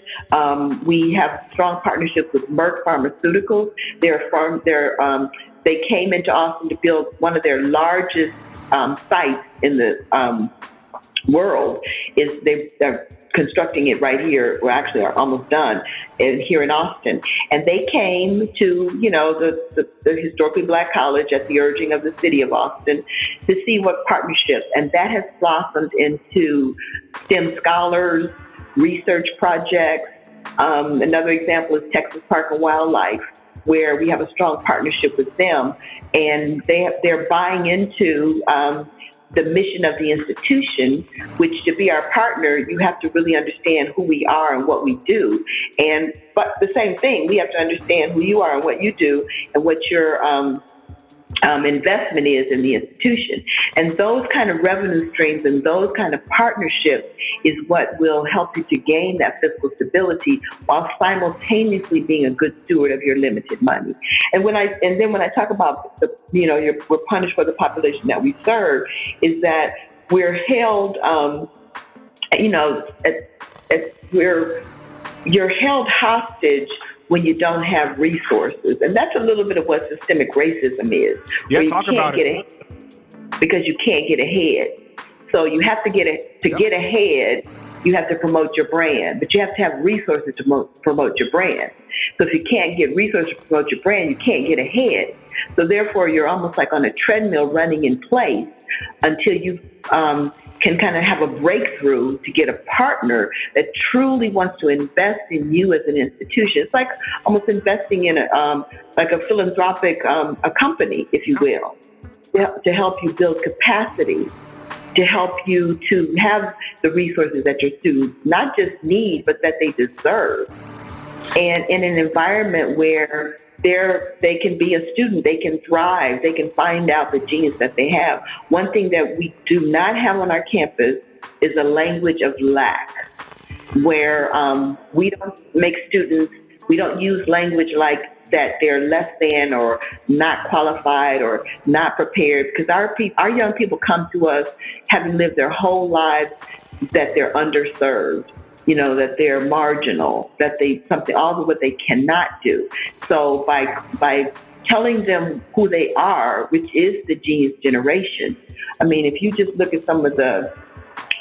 Speaker 7: We have strong partnerships with Merck Pharmaceuticals. They came into Austin to build one of their largest sites in the world. They're constructing it right here. Well, actually, are almost done here in Austin. And they came to, the historically Black college at the urging of the city of Austin to see what partnerships. And that has blossomed into STEM scholars, research projects. Another example is Texas Park and Wildlife, where we have a strong partnership with them. And they're buying into the mission of the institution, which, to be our partner, you have to really understand who we are and what we do. But the same thing, we have to understand who you are and what you do and what your investment is in the institution. And those kind of revenue streams and those kind of partnerships is what will help you to gain that fiscal stability while simultaneously being a good steward of your limited money. And then when I talk about we're punished for the population that we serve, is that we're held, you're held hostage when you don't have resources. And that's a little bit of what systemic racism is.
Speaker 2: Yeah, talk about it.
Speaker 7: Because you can't get ahead. So you have to get ahead, you have to promote your brand, but you have to have resources to promote your brand. So if you can't get resources to promote your brand, you can't get ahead. So therefore, you're almost like on a treadmill running in place until you can kind of have a breakthrough to get a partner that truly wants to invest in you as an institution. It's like almost investing in a philanthropic a company, if you will, to help you build capacity, to help you to have the resources that your students not just need, but that they deserve. And in an environment where they can be a student, they can thrive, they can find out the genius that they have. One thing that we do not have on our campus is a language of lack, where we don't use language like that they're less than or not qualified or not prepared, because our young people come to us having lived their whole lives that they're underserved, that they're marginal, that all of what they cannot do. So by telling them who they are, which is the genius generation, I mean, if you just look at some of the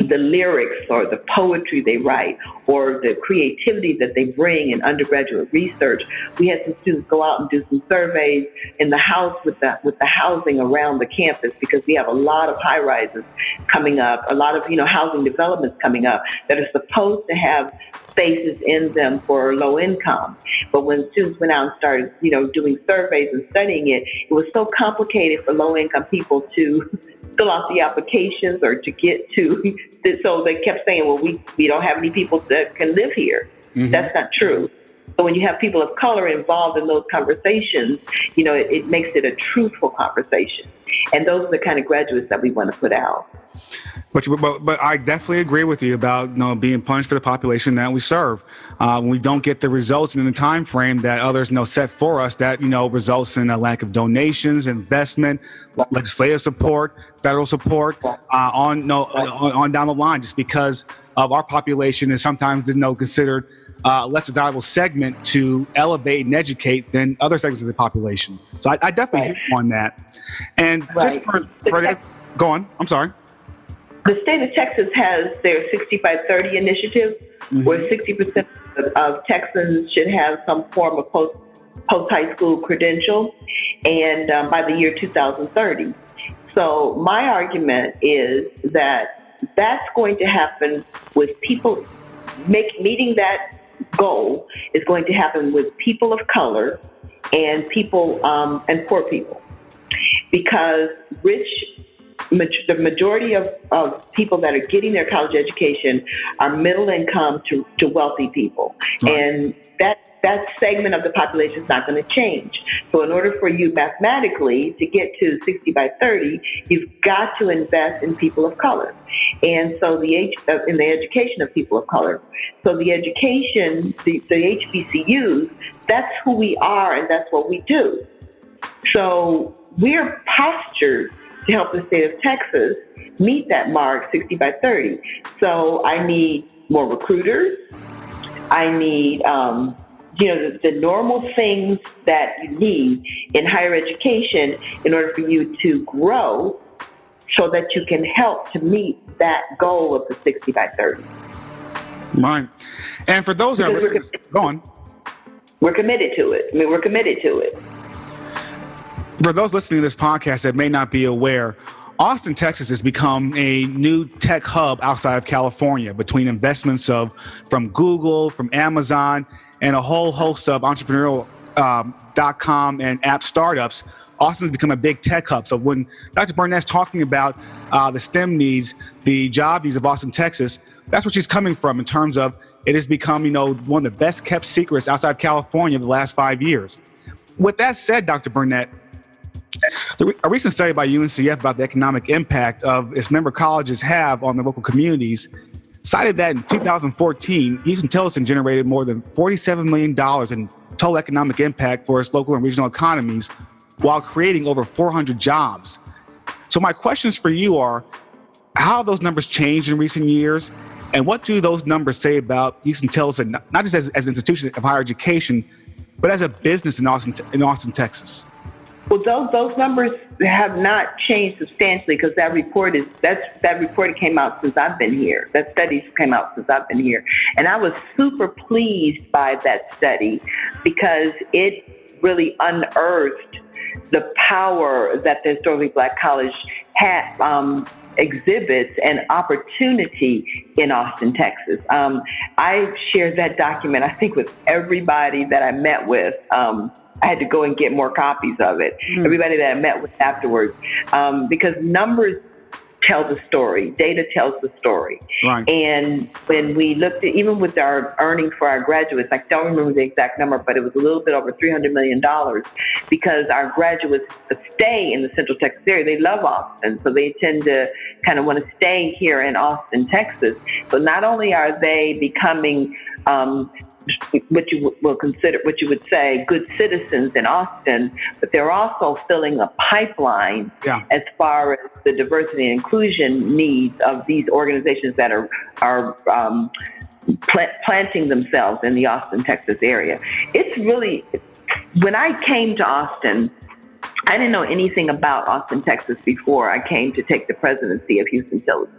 Speaker 7: the lyrics or the poetry they write or the creativity that they bring in undergraduate research. We had some students go out and do some surveys in the house with the housing around the campus, because we have a lot of high rises coming up, a lot of housing developments coming up that are supposed to have spaces in them for low income. But when students went out and started doing surveys and studying it, it was so complicated for low income people to fill out the applications or to get to. So they kept saying, well, we don't have any people that can live here. Mm-hmm. That's not true. So when you have people of color involved in those conversations, it makes it a truthful conversation. And those are the kind of graduates that we want to put out.
Speaker 2: But I definitely agree with you about being punished for the population that we serve. When we don't get the results in the time frame that others set for us, that results in a lack of donations, investment, legislative support, federal support, on down the line, just because of our population is sometimes considered less desirable segment to elevate and educate than other segments of the population. So I definitely hear you on that. And just for that, go on. I'm sorry.
Speaker 7: The state of Texas has their 60 by 30 initiative, mm-hmm. where 60% of Texans should have some form of post-high school credential, and by the year 2030. So my argument is that that's going to happen with people meeting that goal is going to happen with people of color and people and poor people, because the majority of people that are getting their college education are middle income to wealthy people. Right. And that segment of the population is not going to change. So in order for you mathematically to get to 60 by 30, you've got to invest in people of color. And so in the education of people of color. So the education, the HBCUs, that's who we are and that's what we do. So we're postured to help the state of Texas meet that mark, 60 by 30. So I need more recruiters. I need, the normal things that you need in higher education in order for you to grow so that you can help to meet that goal of the 60 by 30.
Speaker 2: Right. And for those that are listening, go on.
Speaker 7: We're committed to it. We're committed to it.
Speaker 2: For those listening to this podcast that may not be aware, Austin, Texas has become a new tech hub outside of California between investments from Google, from Amazon, and a whole host of entrepreneurial .com and app startups. Austin's become a big tech hub. So when Dr. Burnett's talking about the STEM needs, the job needs of Austin, Texas, that's what she's coming from in terms of it has become, one of the best kept secrets outside of California in the last 5 years. With that said, Dr. Burnette, a recent study by UNCF about the economic impact of its member colleges have on the local communities cited that in 2014, Huston-Tillotson generated more than $47 million in total economic impact for its local and regional economies while creating over 400 jobs. So my questions for you are, how have those numbers changed in recent years? And what do those numbers say about Huston-Tillotson, not just as an institution of higher education, but as a business in Austin, Texas?
Speaker 7: Well, those numbers have not changed substantially because that report came out since I've been here. That study came out since I've been here. And I was super pleased by that study because it really unearthed the power that the Historically Black College exhibits and opportunity in Austin, Texas. I shared that document, I think, with everybody that I met with. I had to go and get more copies of it. Everybody that I met with afterwards, because numbers tell the story, data tells the story. Right. And when we looked at, even with our earnings for our graduates, I don't remember the exact number, but it was a little bit over $300 million because our graduates stay in the Central Texas area. They love Austin, so they tend to kind of want to stay here in Austin, Texas. So not only are they becoming what you would say good citizens in Austin, but they're also filling a pipeline as far as the diversity and inclusion needs of these organizations that are planting themselves in the Austin, Texas area. It's really, when I came to Austin, I didn't know anything about Austin, Texas before I came to take the presidency of Huston-Tillotson.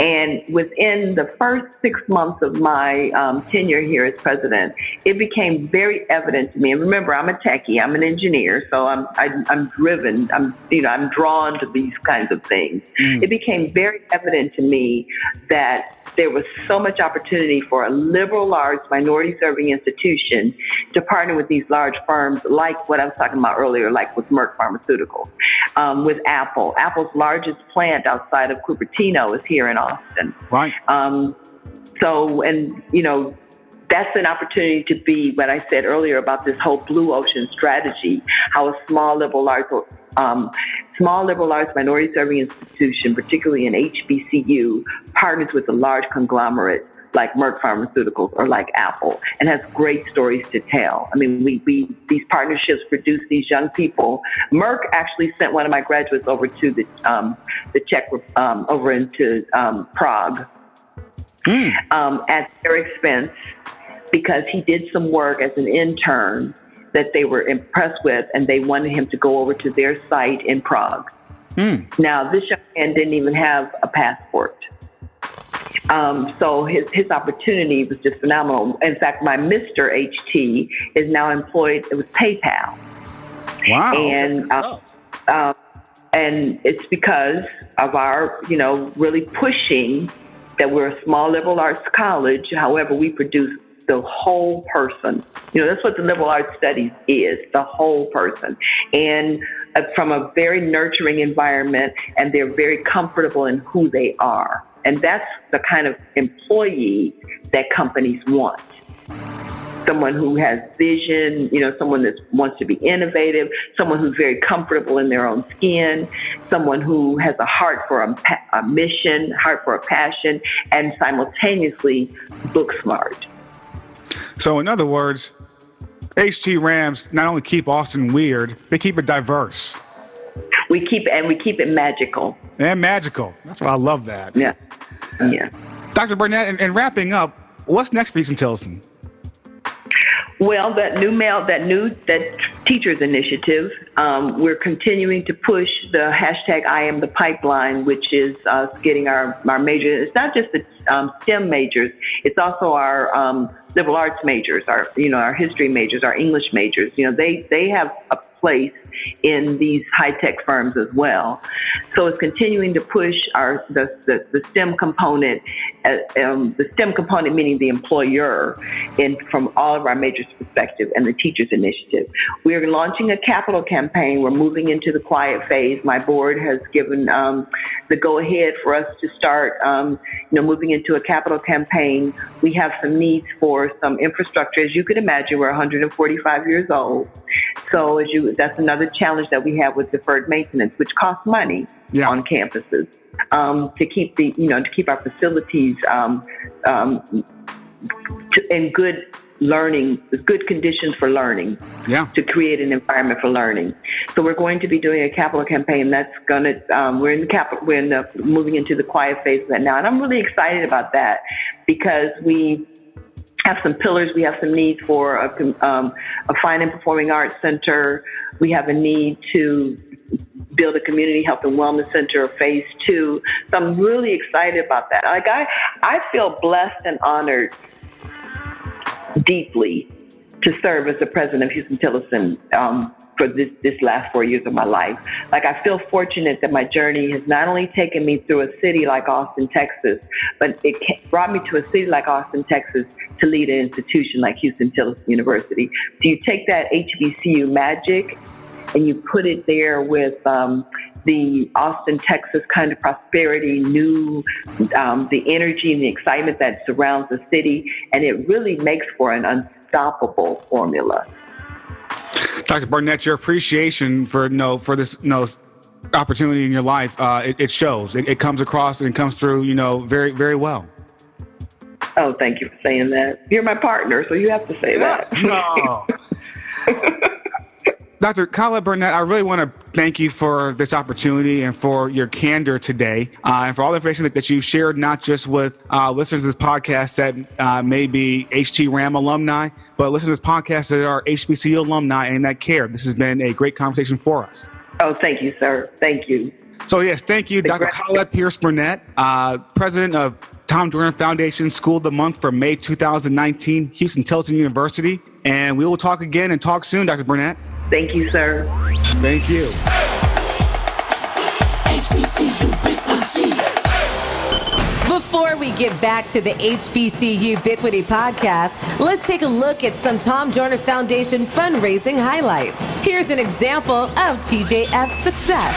Speaker 7: And within the first 6 months of my tenure here as president, it became very evident to me. And remember, I'm a techie, I'm an engineer, so I'm driven. I'm drawn to these kinds of things. It became very evident to me that there was so much opportunity for a liberal arts, minority-serving institution to partner with these large firms like what I was talking about earlier, like with Merck Pharmaceuticals, with Apple. Apple's largest plant outside of Cupertino is here in Austin.
Speaker 2: Right.
Speaker 7: That's an opportunity to be what I said earlier about this whole blue ocean strategy, how a small liberal arts, minority-serving institution, particularly an HBCU, partners with a large conglomerate like Merck Pharmaceuticals or like Apple, and has great stories to tell. I mean, these partnerships produce these young people. Merck actually sent one of my graduates over to the Czech, over into Prague, at their expense, because he did some work as an intern that they were impressed with, and they wanted him to go over to their site in Prague. Now, this young man didn't even have a passport. So his opportunity was just phenomenal. In fact, my Mr. HT is now employed with PayPal.
Speaker 2: Wow.
Speaker 7: And it's because of our, really pushing that we're a small liberal arts college. However, we produce the whole person. That's what the liberal arts studies is, the whole person. And from a very nurturing environment, and they're very comfortable in who they are. And that's the kind of employee that companies want. Someone who has vision, someone that wants to be innovative, someone who's very comfortable in their own skin, someone who has a heart for a mission, heart for a passion, and simultaneously book smart.
Speaker 2: So in other words, HT Rams not only keep Austin weird, they keep it diverse.
Speaker 7: We keep it magical.
Speaker 2: And magical. That's why I love that.
Speaker 7: Yeah.
Speaker 2: Dr. Burnette, and wrapping up, what's next for Huston-Tillotson?
Speaker 7: Well, that teachers initiative, we're continuing to push the hashtag I am the pipeline, which is us getting our majors. It's not just the STEM majors, it's also our liberal arts majors, our history majors, our English majors. They have a place in these high-tech firms as well. So it's continuing to push the STEM component, the STEM component meaning the employer, from all of our majors' perspective, and the teachers initiative. We're launching a capital campaign. We're moving into the quiet phase. My board has given the go-ahead for us to start moving into a capital campaign. We have some needs for some infrastructure. As you can imagine, we're 145 years old. So that's another challenge that we have with deferred maintenance, which costs money on campuses, to keep our facilities in good conditions for learning, to create an environment for learning. So we're going to be doing a capital campaign that's going to, moving into the quiet phase of that now. And I'm really excited about that because we have some pillars. We have some needs for a fine and performing arts center. We have a need to build a community health and wellness center, phase 2. So I'm really excited about that. Like I feel blessed and honored deeply to serve as the president of Huston-Tillotson for this last 4 years of my life. Like, I feel fortunate that my journey has not only taken me through a city like Austin, Texas, but it brought me to a city like Austin, Texas to lead an institution like Huston-Tillotson University. So you take that HBCU magic and you put it there with the Austin, Texas kind of prosperity, the energy and the excitement that surrounds the city, and it really makes for an unstoppable formula.
Speaker 2: Dr. Burnette, your appreciation for this opportunity in your life, it shows. It comes across and it comes through, very, very well.
Speaker 7: Oh, thank you for saying that. You're my partner, so you have to say that.
Speaker 2: No. Dr. Colette Burnette, I really want to thank you for this opportunity and for your candor today, and for all the information that you've shared, not just with listeners to this podcast that may be HT RAM alumni, but listeners to this podcast that are HBCU alumni and that care. This has been a great conversation for us.
Speaker 7: Oh, thank you, sir. Thank you.
Speaker 2: So yes, thank you, Dr. Colette Burnette, president of Tom Joyner Foundation School of the Month for May 2019, Huston-Tillotson University. And we will talk again and talk soon, Dr. Burnette.
Speaker 7: Thank you, sir.
Speaker 2: Thank you.
Speaker 3: Before we get back to the HBCUbiquity podcast, let's take a look at some Tom Joyner Foundation fundraising highlights. Here's an example of TJF's success.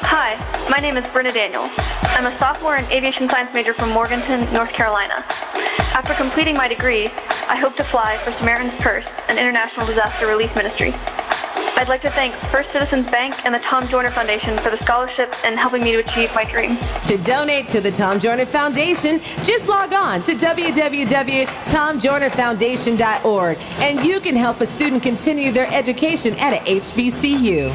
Speaker 8: Hi, my name is Bernadette. I'm a sophomore and aviation science major from Morganton, North Carolina. After completing my degree, I hope to fly for Samaritan's Purse, an international disaster relief ministry. I'd like to thank First Citizens Bank and the Tom Joyner Foundation for the scholarships and helping me to achieve my dream.
Speaker 3: To donate to the Tom Joyner Foundation, just log on to www.tomjoynerfoundation.org and you can help a student continue their education at a HBCU.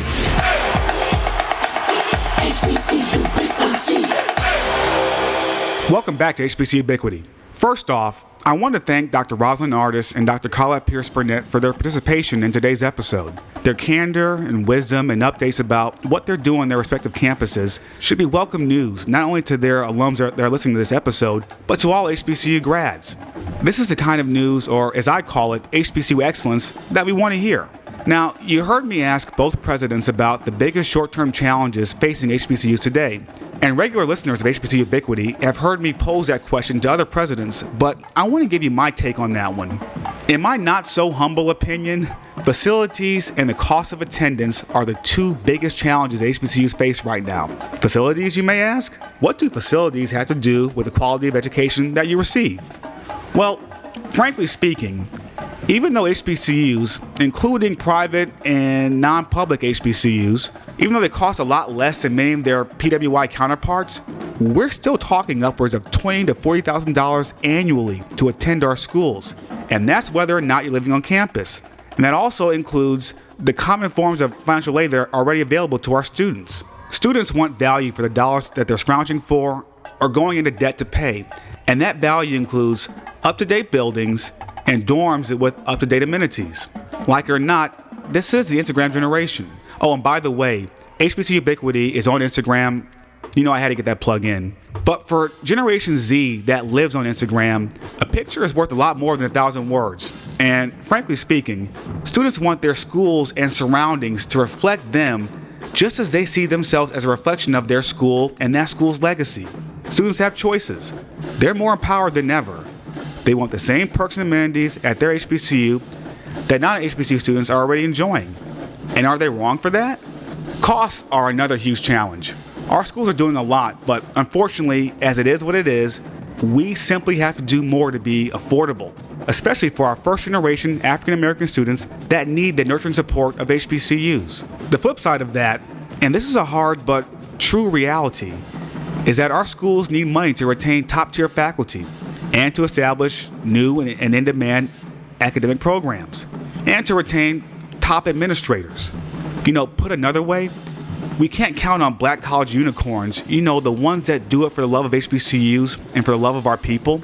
Speaker 2: Welcome back to HBCUbiquity. First off, I want to thank Dr. Roslyn Artis and Dr. Colette Burnette for their participation in today's episode. Their candor and wisdom and updates about what they're doing on their respective campuses should be welcome news, not only to their alums that are listening to this episode, but to all HBCU grads. This is the kind of news, or as I call it, HBCU excellence, that we want to hear. Now, you heard me ask both presidents about the biggest short-term challenges facing HBCUs today. And regular listeners of HBCUbiquity have heard me pose that question to other presidents, but I want to give you my take on that one. In my not so humble opinion, facilities and the cost of attendance are the two biggest challenges HBCUs face right now. Facilities, you may ask? What do facilities have to do with the quality of education that you receive? Well, frankly speaking, even though HBCUs, including private and non-public HBCUs, even though they cost a lot less than many of their PWI counterparts, we're still talking upwards of $20,000 to $40,000 annually to attend our schools. And that's whether or not you're living on campus. And that also includes the common forms of financial aid that are already available to our students. Students want value for the dollars that they're scrounging for or going into debt to pay. And that value includes up-to-date buildings and dorms with up-to-date amenities. Like it or not, this is the Instagram generation. Oh, and by the way, HBCUbiquity is on Instagram. You know I had to get that plug in. But for Generation Z that lives on Instagram, a picture is worth a lot more than 1,000 words. And frankly speaking, students want their schools and surroundings to reflect them just as they see themselves as a reflection of their school and that school's legacy. Students have choices. They're more empowered than ever. They want the same perks and amenities at their HBCU that non-HBCU students are already enjoying. And are they wrong for that? Costs are another huge challenge. Our schools are doing a lot, but unfortunately, as it is what it is, we simply have to do more to be affordable, especially for our first-generation African-American students that need the nurturing support of HBCUs. The flip side of that, and this is a hard but true reality, is that our schools need money to retain top-tier faculty and to establish new and in-demand academic programs, and to retain top administrators. Put another way, we can't count on black college unicorns, the ones that do it for the love of HBCUs and for the love of our people,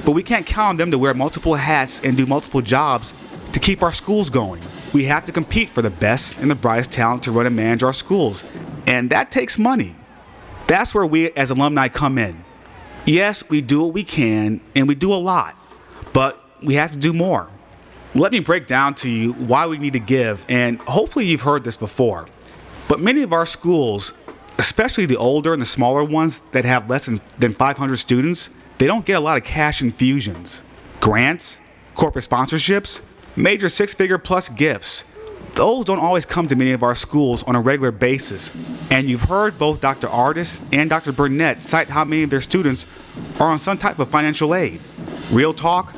Speaker 2: but we can't count on them to wear multiple hats and do multiple jobs to keep our schools going. We have to compete for the best and the brightest talent to run and manage our schools, and that takes money. That's where we as alumni come in. Yes, we do what we can, and we do a lot, but we have to do more. Let me break down to you why we need to give, and hopefully you've heard this before. But many of our schools, especially the older and the smaller ones that have less than 500 students, they don't get a lot of cash infusions. Grants, corporate sponsorships, major six-figure plus gifts. Those don't always come to many of our schools on a regular basis. And you've heard both Dr. Artis and Dr. Burnette cite how many of their students are on some type of financial aid. Real talk,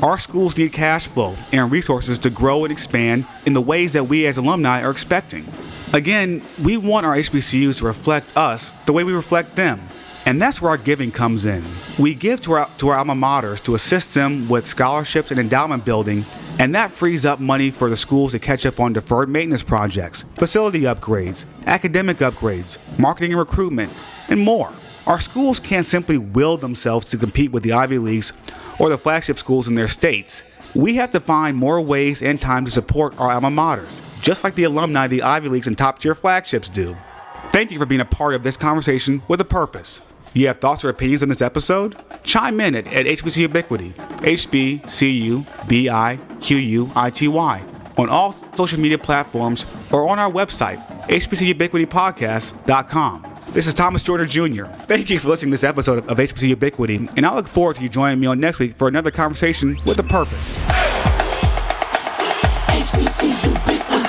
Speaker 2: our schools need cash flow and resources to grow and expand in the ways that we as alumni are expecting. Again, we want our HBCUs to reflect us the way we reflect them. And that's where our giving comes in. We give to our alma maters to assist them with scholarships and endowment building, and that frees up money for the schools to catch up on deferred maintenance projects, facility upgrades, academic upgrades, marketing and recruitment, and more. Our schools can't simply will themselves to compete with the Ivy Leagues or the flagship schools in their states. We have to find more ways and time to support our alma maters, just like the alumni of the Ivy Leagues and top-tier flagships do. Thank you for being a part of this conversation with a purpose. You have thoughts or opinions on this episode? Chime in at HBCUbiquity, HBCUbiquity, on all social media platforms or on our website, HBCUbiquitypodcast.com. This is Thomas Joyner Jr. Thank you for listening to this episode of HBCU Ubiquity, and I look forward to you joining me on next week for another conversation with a purpose.
Speaker 1: HBCU Ubiquity.